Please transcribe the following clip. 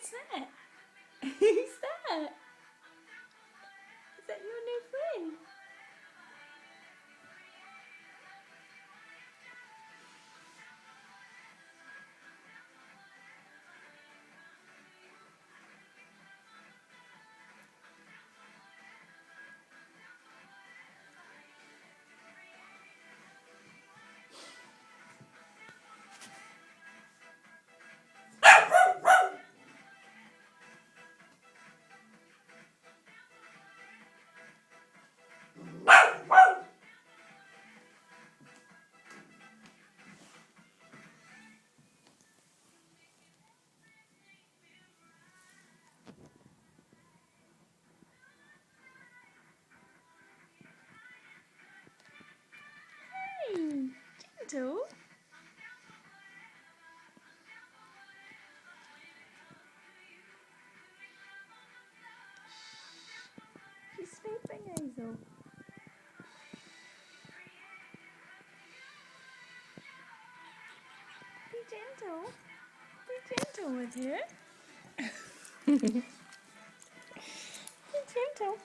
What's that? Who's that? Is that your new friend? Hey, gentle. She's sleeping, Hazel. Be gentle. Be gentle with her. Be gentle.